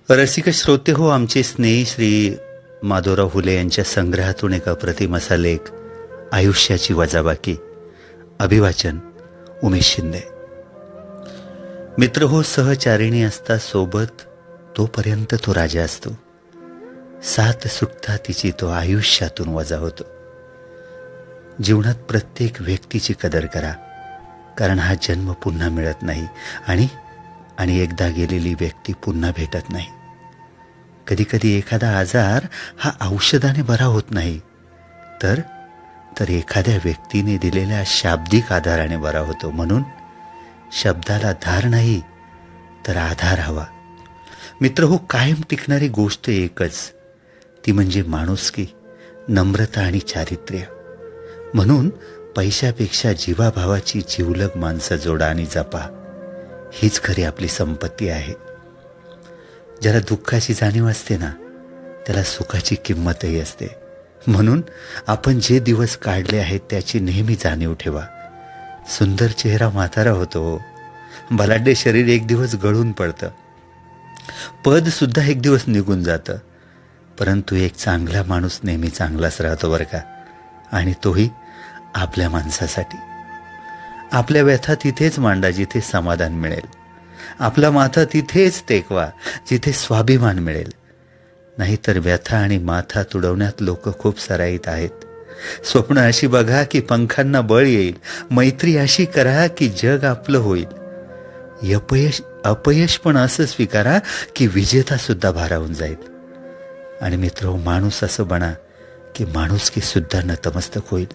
रसिक श्रोते हो, आमचे स्नेही श्री माधवराव हुले यांच्या संग्रहातून एक अप्रतिम असा लेख, आयुष्याची वजाबाकी. अभिवाचन उमेश शिंदे. मित्र हो, सहचारिणी असता सोबत तोपर्यंत तो राजा असतो. साथ सुटता तिची तो आयुष्यातून वजा होतो. जीवनात प्रत्येक व्यक्तीची कदर करा, कारण हा जन्म पुन्हा मिळत नाही आणि एकदा गेलेली व्यक्ती पुन्हा भेटत नाही. कधी कधी एखादा आजार हा औषधाने बरा होत नाही, तर एखाद्या व्यक्तीने दिलेल्या शाब्दिक आधाराने बरा होतो. म्हणून शब्दाला धार नाही तर आधार हवा. मित्र हो, कायम टिकणारी गोष्ट एकच, ती म्हणजे माणुसकी, नम्रता आणि चारित्र्य. म्हणून पैशापेक्षा जीवाभावाची जिवलग माणसं जोडा आणि जपा. हीच खरी आपली संपत्ती आहे. ज्याला दुःखाची जाणीव असते ना, त्याला सुखाची किंमतही असते. म्हणून आपण जे दिवस काढले आहेत त्याची नेहमी जाणीव ठेवा. सुंदर चेहरा म्हातारा होतो, बलाढ्य शरीर एक दिवस गळून पडतं, पद सुद्धा एक दिवस निघून जातं, परंतु एक चांगला माणूस नेहमी चांगलाच राहतो बरं का. आणि तोही आपल्या माणसासाठी. आपल्या व्यथा तिथेच मांडा जिथे समाधान मिळेल. आपला माथा तिथेच टेकवा जिथे स्वाभिमान मिळेल. नाहीतर व्यथा आणि माथा तुडवण्यात लोक खूप सराईत आहेत. स्वप्न अशी बघा की पंखांना बळ येईल. मैत्री अशी करा की जग आपलं होईल. अपयश पण असं स्वीकारा की विजेता सुद्धा भारावून जाईल. आणि मित्र, माणूस असं बना की माणुसकी सुद्धा नतमस्तक होईल.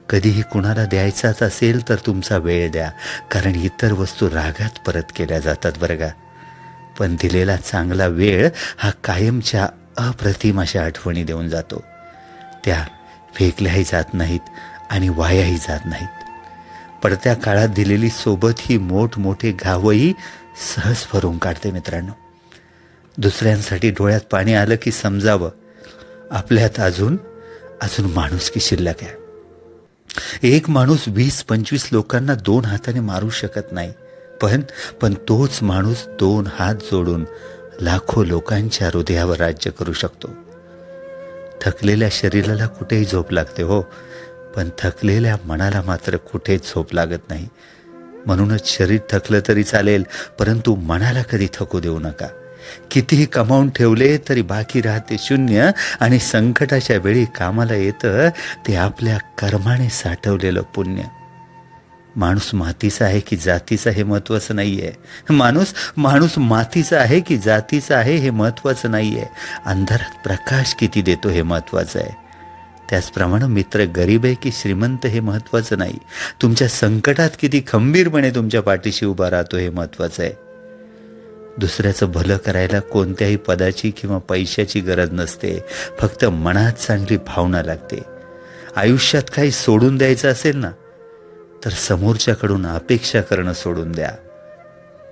कधीही कुणाला द्यायचाच असेल तर तुमचा वेळ द्या, कारण इतर वस्तू रागात परत केल्या जातात बरं का. पण दिलेला चांगला वेळ हा कायमच्या अप्रतिम अशा आठवणी देऊन जातो. त्या फेकल्याही जात नाहीत आणि वायाही जात नाहीत. पडत्या काळात दिलेली सोबत ही मोठमोठे घावही सहज भरून काढते. मित्रांनो, दुसऱ्यांसाठी डोळ्यात पाणी आलं की समजावं, आपल्यात अजून माणुसकी शिल्लक आहे. एक माणूस 20-25 लोकांना 2 हाताने मारू शकत नाही, पण तोच माणूस 2 हात जोडून लाखो लोकांच्या हृदयावर राज्य करू शकतो. थकलेल्या शरीराला कुठेही झोप लागते हो, पण थकलेल्या मनाला मात्र कुठेच झोप लागत नाही. म्हणूनच शरीर थकलं तरी चालेल, परंतु मनाला कधी थकू देऊ नका. कितीही कमावून ठेवले तरी बाकी राहते शून्य, आणि संकटाच्या वेळी कामाला येतं ते आपल्या कर्माने साठवलेलं पुण्य. माणूस मातीचा आहे की जातीचा हे महत्वाचं नाहीये. माणूस मातीचा आहे की जातीचा आहे हे महत्वाचं नाहीये. अंधारात प्रकाश किती देतो हे महत्वाचं आहे. त्याचप्रमाणे मित्र गरीब आहे की श्रीमंत हे महत्वाचं नाही. तुमच्या संकटात किती खंबीरपणे तुमच्या पाठीशी उभा राहतो हे महत्वाचं आहे. दुसऱ्याचं भलं करायला कोणत्याही पदाची किंवा पैशाची गरज नसते, फक्त मनात चांगली भावना लागते. आयुष्यात काही सोडून द्यायचं असेल ना, तर समोरच्याकडून अपेक्षा करणं सोडून द्या.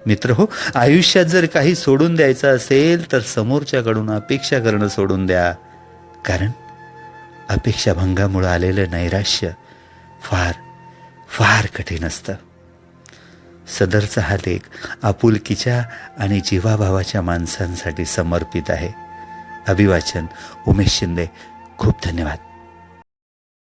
मित्र हो, आयुष्यात जर काही सोडून द्यायचं असेल तर समोरच्याकडून अपेक्षा करणं सोडून द्या. कारण अपेक्षाभंगामुळे आलेलं नैराश्य फार फार कठीण असतं. सदरचा हा लेख आपुलकीच्या आणि जीवाभावाच्या माणसांसाठी समर्पित आहे. अभिवाचन उमेश शिंदे. खूप धन्यवाद.